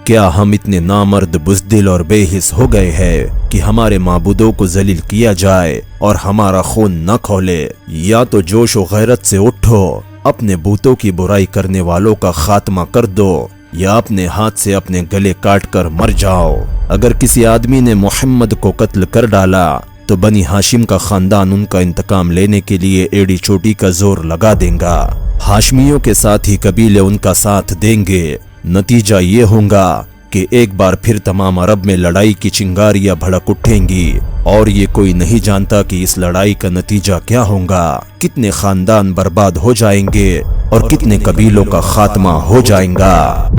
کیا ہم اتنے نامرد بزدل اور بے حس ہو گئے ہیں کہ ہمارے معبودوں کو ذلیل کیا جائے اور ہمارا خون نہ کھولے؟ یا تو جوش و غیرت سے اٹھو، اپنے بتوں کی برائی کرنے والوں کا خاتمہ کر دو، یا اپنے ہاتھ سے اپنے گلے کاٹ کر مر جاؤ۔ اگر کسی آدمی نے محمد کو قتل کر ڈالا تو بنی ہاشم کا خاندان ان کا انتقام لینے کے لیے ایڑی چوٹی کا زور لگا دیں گا۔ ہاشمیوں کے ساتھ ہی قبیلے ان کا ساتھ دیں گے۔ نتیجہ یہ ہوگا کہ ایک بار پھر تمام عرب میں لڑائی کی چنگاریاں بھڑک اٹھیں گی، اور یہ کوئی نہیں جانتا کہ اس لڑائی کا نتیجہ کیا ہوگا، کتنے خاندان برباد ہو جائیں گے اور کتنے قبیلوں کا خاتمہ ہو جائیں گا۔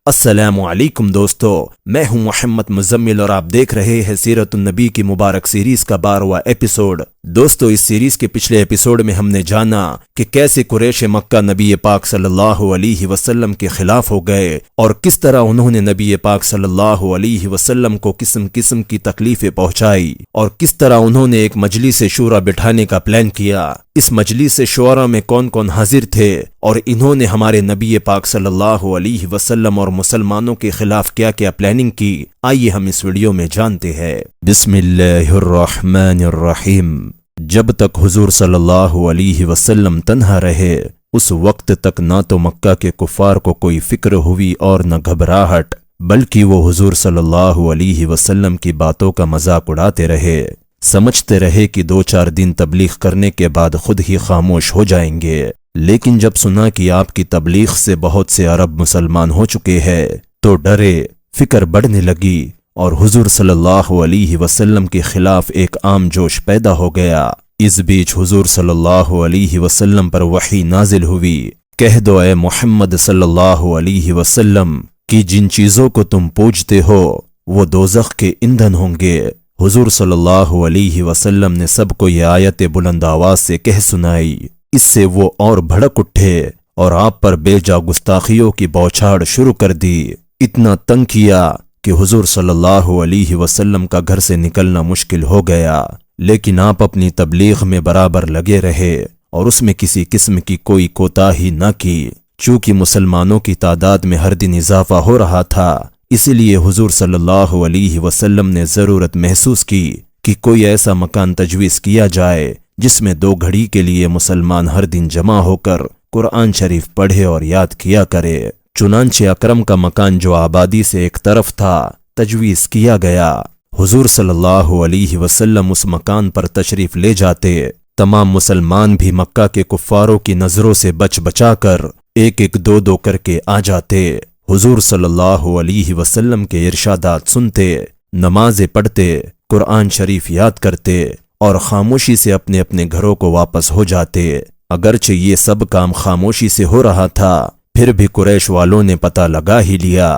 السلام علیکم دوستو، میں ہوں محمد مزمل اور آپ دیکھ رہے ہیں سیرت النبی کی مبارک سیریز کا 12واں ایپیسوڈ۔ دوستو، اس سیریز کے پچھلے ایپیسوڈ میں ہم نے جانا کہ کیسے قریش مکہ نبی پاک صلی اللہ علیہ وسلم کے خلاف ہو گئے اور کس طرح انہوں نے نبی پاک صلی اللہ علیہ وسلم کو قسم قسم کی تکلیفیں پہنچائی، اور کس طرح انہوں نے ایک مجلس شورا بٹھانے کا پلان کیا۔ اس مجلس شورا میں کون کون حاضر تھے اور انہوں نے ہمارے نبی پاک صلی اللہ علیہ وسلم اور مسلمانوں کے خلاف کیا کیا پلاننگ کی، آئیے ہم اس ویڈیو میں جانتے ہیں۔ بسم اللہ الرحمن الرحیم۔ جب تک حضور صلی اللہ علیہ وسلم تنہا رہے، اس وقت تک نہ تو مکہ کے کفار کو کوئی فکر ہوئی اور نہ گھبراہٹ، بلکہ وہ حضور صلی اللہ علیہ وسلم کی باتوں کا مذاق اڑاتے رہے، سمجھتے رہے کہ 2-4 دن تبلیغ کرنے کے بعد خود ہی خاموش ہو جائیں گے۔ لیکن جب سنا کہ آپ کی تبلیغ سے بہت سے عرب مسلمان ہو چکے ہیں تو ڈرے، فکر بڑھنے لگی، اور حضور صلی اللہ علیہ وسلم کے خلاف ایک عام جوش پیدا ہو گیا۔ اس بیچ حضور صلی اللہ علیہ وسلم پر وحی نازل ہوئی، کہہ دو اے محمد صلی اللہ علیہ وسلم کہ جن چیزوں کو تم پوجتے ہو وہ دوزخ کے ایندھن ہوں گے۔ حضور صلی اللہ علیہ وسلم نے سب کو یہ آیت بلند آواز سے کہہ سنائی۔ اس سے وہ اور بھڑک اٹھے اور آپ پر بے جا گستاخیوں کی بوچھاڑ شروع کر دی، اتنا تنگ کیا کہ حضور صلی اللہ علیہ وسلم کا گھر سے نکلنا مشکل ہو گیا۔ لیکن آپ اپنی تبلیغ میں برابر لگے رہے اور اس میں کسی قسم کی کوئی کوتاہی نہ کی۔ چونکہ مسلمانوں کی تعداد میں ہر دن اضافہ ہو رہا تھا، اسی لیے حضور صلی اللہ علیہ وسلم نے ضرورت محسوس کی کہ کوئی ایسا مکان تجویز کیا جائے جس میں 2 گھڑی کے لیے مسلمان ہر دن جمع ہو کر قرآن شریف پڑھے اور یاد کیا کرے۔ چنانچہ اکرم کا مکان جو آبادی سے ایک طرف تھا تجویز کیا گیا۔ حضور صلی اللہ علیہ وسلم اس مکان پر تشریف لے جاتے، تمام مسلمان بھی مکہ کے کفاروں کی نظروں سے بچ بچا کر ایک 2 کر کے آ جاتے، حضور صلی اللہ علیہ وسلم کے ارشادات سنتے، نمازیں پڑھتے، قرآن شریف یاد کرتے اور خاموشی سے اپنے اپنے گھروں کو واپس ہو جاتے۔ اگرچہ یہ سب کام خاموشی سے ہو رہا تھا، پھر بھی قریش والوں نے پتہ لگا ہی لیا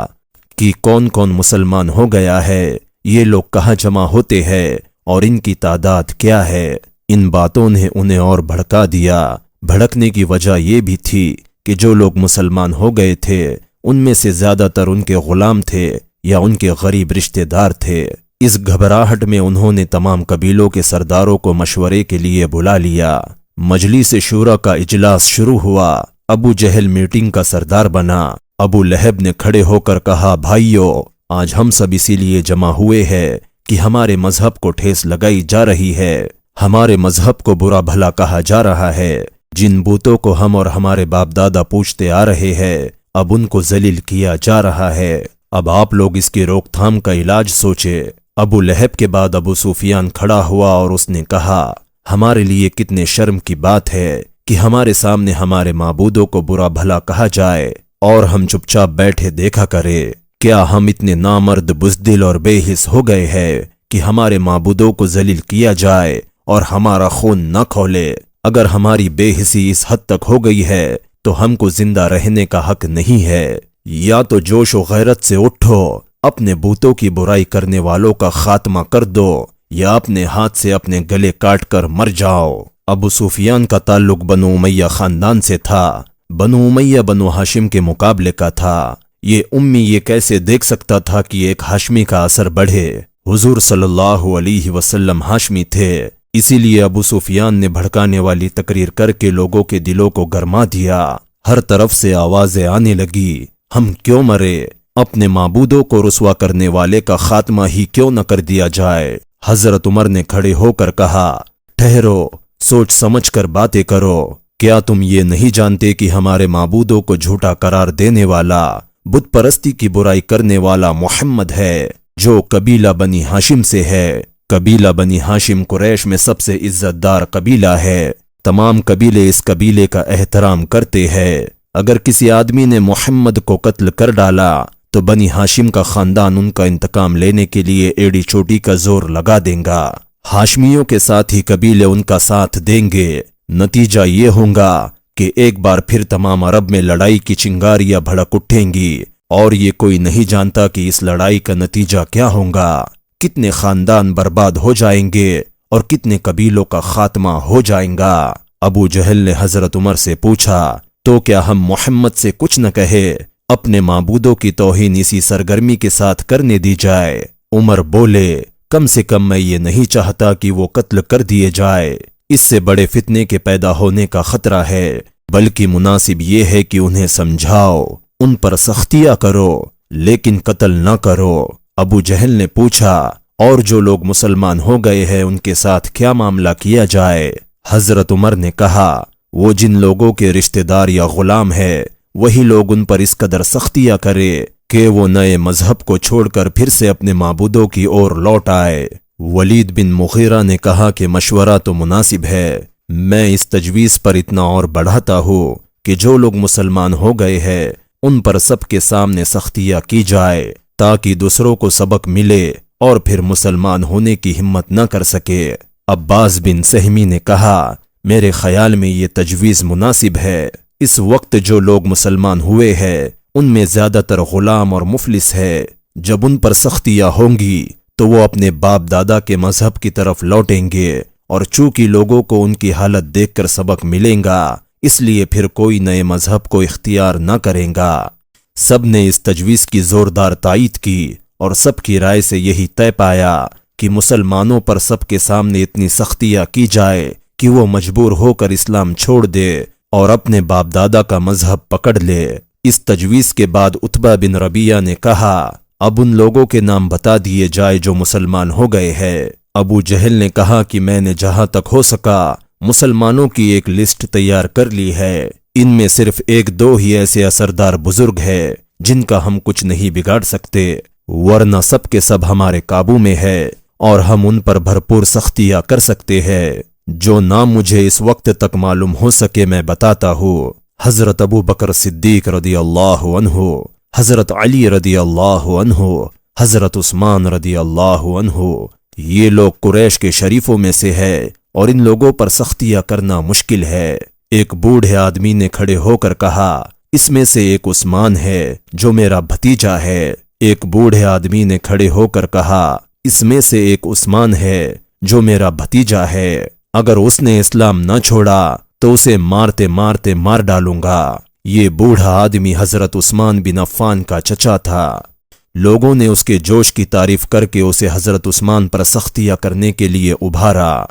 کہ کون کون مسلمان ہو گیا ہے، یہ لوگ کہاں جمع ہوتے ہیں اور ان کی تعداد کیا ہے۔ ان باتوں نے انہیں اور بھڑکا دیا۔ بھڑکنے کی وجہ یہ بھی تھی کہ جو لوگ مسلمان ہو گئے تھے ان میں سے زیادہ تر ان کے غلام تھے یا ان کے غریب رشتہ دار تھے۔ اس گھبراہٹ میں انہوں نے تمام قبیلوں کے سرداروں کو مشورے کے لیے بلا لیا۔ مجلس شورا کا اجلاس شروع ہوا۔ ابو جہل میٹنگ کا سردار بنا۔ ابو لہب نے کھڑے ہو کر کہا، بھائیو، آج ہم سب اسی لیے جمع ہوئے ہیں کہ ہمارے مذہب کو ٹھیس لگائی جا رہی ہے، ہمارے مذہب کو برا بھلا کہا جا رہا ہے۔ جن بتوں کو ہم اور ہمارے باپ دادا پوجتے آ رہے ہیں، اب ان کو ذلیل کیا جا رہا ہے۔ اب آپ لوگ اس کی روک تھام کا علاج سوچے۔ ابو لہب کے بعد ابو سفیان کھڑا ہوا اور اس نے کہا، ہمارے لیے کتنے شرم کی بات ہے کہ ہمارے سامنے ہمارے معبودوں کو برا بھلا کہا جائے اور ہم چپ چاپ بیٹھے دیکھا کرے۔ کیا ہم اتنے نامرد بزدل اور بے حس ہو گئے ہیں کہ ہمارے معبودوں کو ذلیل کیا جائے اور ہمارا خون نہ کھولے؟ اگر ہماری بے حسی اس حد تک ہو گئی ہے تو ہم کو زندہ رہنے کا حق نہیں ہے۔ یا تو جوش و غیرت سے اٹھو، اپنے بتوں کی برائی کرنے والوں کا خاتمہ کر دو، یا اپنے ہاتھ سے اپنے گلے کاٹ کر مر جاؤ۔ ابو سفیان کا تعلق بنو امیہ خاندان سے تھا۔ بنو امیہ بنو ہاشم کے مقابلے کا تھا۔ یہ امی یہ کیسے دیکھ سکتا تھا کہ ایک ہاشمی کا اثر بڑھے؟ حضور صلی اللہ علیہ وسلم ہاشمی تھے، اسی لیے ابو سفیان نے بھڑکانے والی تقریر کر کے لوگوں کے دلوں کو گرما دیا۔ हर तरफ से आवाजें आने लगी, हम क्यों मरे, अपने माबूदों को रुस्वा करने वाले का खात्मा ही क्यों न कर दिया जाए। हजरत उमर ने खड़े होकर कहा, ठहरो, सोच समझ कर बातें करो। क्या तुम ये नहीं जानते कि हमारे माबूदों को झूठा करार देने वाला, बुत परस्ती की बुराई करने वाला मोहम्मद है, जो कबीला बनी हाशिम से है। कबीला बनी हाशिम कुरैश में सबसे इज्जतदार कबीला है। तमाम कबीले इस कबीले का एहतराम करते हैं। अगर किसी आदमी ने मोहम्मद को कत्ल कर डाला तो बनी हाशिम का खानदान उनका इंतकाम लेने के लिए एड़ी चोटी का जोर लगा देगा। हाशमियों के साथ ही कबीले उनका साथ देंगे। नतीजा ये होगा कि एक बार फिर तमाम अरब में लड़ाई की चिंगारियां भड़क उठेंगी और ये कोई नहीं जानता कि इस लड़ाई का नतीजा क्या होगा। कितने खानदान बर्बाद हो जाएंगे और कितने कबीलों का खात्मा हो जाएगा। अबू जहल ने हजरत उमर से पूछा, तो क्या हम मोहम्मद से कुछ न कहे, अपने माबूदों की तौहीन इसी सरगर्मी के साथ करने दी जाए। उमर बोले, कम से कम मैं ये नहीं चाहता कि वो कत्ल कर दिए जाए, इससे बड़े फितने के पैदा होने का खतरा है, बल्कि मुनासिब ये है कि उन्हें समझाओ, उन पर सख्तियां करो, लेकिन कत्ल न करो। अबू जहल ने पूछा, और जो लोग मुसलमान हो गए हैं उनके साथ क्या मामला किया जाए। हजरत उमर ने कहा, वो जिन लोगों के रिश्तेदार या गुलाम है वही लोग उन पर इस कदर सख्तियां करे कि वो नए मजहब को छोड़कर फिर से अपने माबूदों की ओर लौट आए। वलीद बिन मुगीरा ने कहा कि मशवरा तो मुनासिब है, मैं इस तजवीज़ पर इतना और बढ़ाता हूँ कि जो लोग मुसलमान हो गए हैं उन पर सबके सामने सख्तियां की जाए, ताकि दूसरों को सबक मिले और फिर मुसलमान होने की हिम्मत न कर सके। अब्बास बिन सहमी ने कहा, मेरे ख्याल में ये तजवीज़ मुनासिब है। इस वक्त जो लोग मुसलमान हुए हैं उनमें ज्यादातर गुलाम और मुफलिस है। जब उन पर सख्तियां होंगी तो वो अपने बाप दादा के मजहब की तरफ लौटेंगे, और चूंकि लोगों को उनकी हालत देखकर सबक मिलेगा इसलिए फिर कोई नए मजहब को इख्तियार न करेगा। सब ने इस तजवीज़ की जोरदार तायीद की और सबकी राय से यही तय पाया कि मुसलमानों पर सबके सामने इतनी सख्तियां की जाए कि वो मजबूर होकर इस्लाम छोड़ दे और अपने बाप दादा का मजहब पकड़ ले। इस तजवीज़ के बाद उतबा बिन रबिया ने कहा, अब उन लोगों के नाम बता दिए जाए जो मुसलमान हो गए हैं। अबू जहल ने कहा कि मैंने जहां तक हो सका मुसलमानों की एक लिस्ट तैयार कर ली है। इनमें सिर्फ एक दो ही ऐसे असरदार बुजुर्ग हैं जिनका हम कुछ नहीं बिगाड़ सकते, वरना सब के सब हमारे काबू में है और हम उन पर भरपूर सख्तियां कर सकते हैं। जो नाम मुझे इस वक्त तक मालूम हो सके मैं बताता हूँ। हजरत अबू बकर सिद्दीक रदी अल्लाह अन्हु, हजरत अली रदी अल्लाह अन्हु, हजरत उस्मान रदी अल्लाह अन्हु। ये लोग कुरैश के शरीफों में से है और इन लोगों पर सख्तियां करना मुश्किल है। एक बूढ़े आदमी ने खड़े होकर कहा, इसमें से एक उस्मान है जो मेरा भतीजा है। एक बूढ़े आदमी ने खड़े होकर कहा, इसमें से एक उस्मान है जो मेरा भतीजा है। अगर उसने इस्लाम न छोड़ा तो उसे मारते मारते मार डालूंगा। ये बूढ़ा आदमी हजरत उस्मान बिन अफ़्फ़ान का चचा था। लोगों ने उसके जोश की तारीफ करके उसे हजरत उस्मान पर सख्तियां करने के लिए उभारा।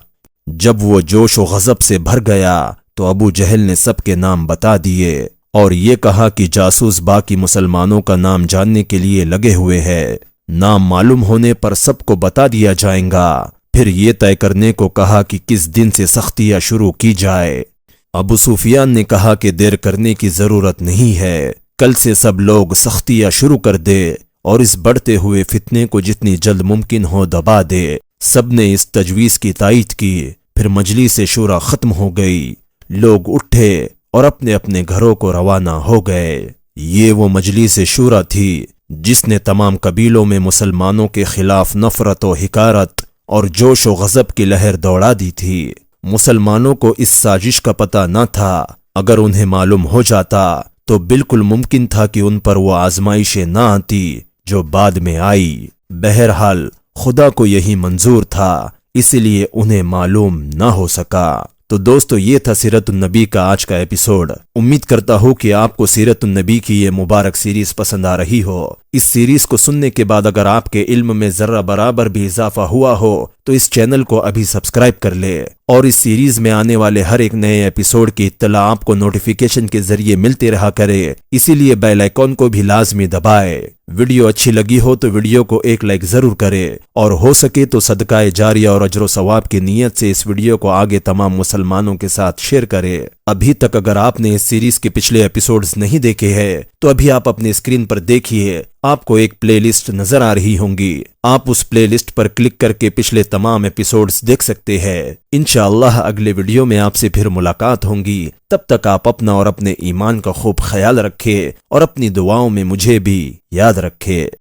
जब वो जोश व गज़ब से भर गया तो अबू जहल ने सबके नाम बता दिए और ये कहा कि जासूस बाकी मुसलमानों का नाम जानने के लिए लगे हुए हैं। नाम मालूम होने पर सबको बता दिया जाएगा। फिर ये तय करने को कहा कि किस दिन से सख्तियां शुरू की जाए। अबू सुफियान ने कहा कि देर करने की जरूरत नहीं है, कल से सब लोग सख्तियां शुरू कर दे और इस बढ़ते हुए फितने को जितनी जल्द मुमकिन हो दबा दे। सब ने इस तजवीज़ की तायीद की। फिर मजलिस शूरा खत्म हो गई। लोग उठे और अपने अपने घरों को रवाना हो गए। ये वो मजलिस शूरा थी जिसने तमाम कबीलों में मुसलमानों के खिलाफ नफरत व हिकारत और जोश व गज़ब की लहर दौड़ा दी थी। मुसलमानों को इस साजिश का पता न था। अगर उन्हें मालूम हो जाता तो बिल्कुल मुमकिन था कि उन पर वो आजमाइशें न आती जो बाद में आई। बहरहाल खुदा को यही मंजूर था, इसलिए उन्हें मालूम न हो सका। तो दोस्तों, ये था सीरतुन्नबी का आज का एपिसोड। उम्मीद करता हूँ कि आपको सीरतुन्नबी की ये मुबारक सीरीज पसंद आ रही हो। इस सीरीज को सुनने के बाद अगर आपके इल्म में जर्रा बराबर भी इजाफा हुआ हो तो इस चैनल को अभी सब्सक्राइब कर ले और इस सीरीज में आने वाले हर एक नए एपिसोड की इत्तला आपको नोटिफिकेशन के जरिए मिलते रहा करे। इसीलिए बेल आइकॉन को भी लाजमी दबाए। वीडियो अच्छी लगी हो तो वीडियो को एक लाइक जरूर करे और हो सके तो सदकाए जारिया और अजर सवाब की नीयत से इस वीडियो को आगे तमाम मुसलमानों के साथ शेयर करे। अभी तक अगर आपने इस सीरीज के पिछले एपिसोड्स नहीं देखे हैं तो अभी आप अपने स्क्रीन पर देखिए, आपको एक प्लेलिस्ट नजर आ रही होंगी। आप उस प्लेलिस्ट पर क्लिक करके पिछले तमाम एपिसोड्स देख सकते हैं। इंशाअल्लाह अगले वीडियो में आपसे फिर मुलाकात होंगी। तब तक आप अपना और अपने ईमान का खूब ख्याल रखें और अपनी दुआओं में मुझे भी याद रखें।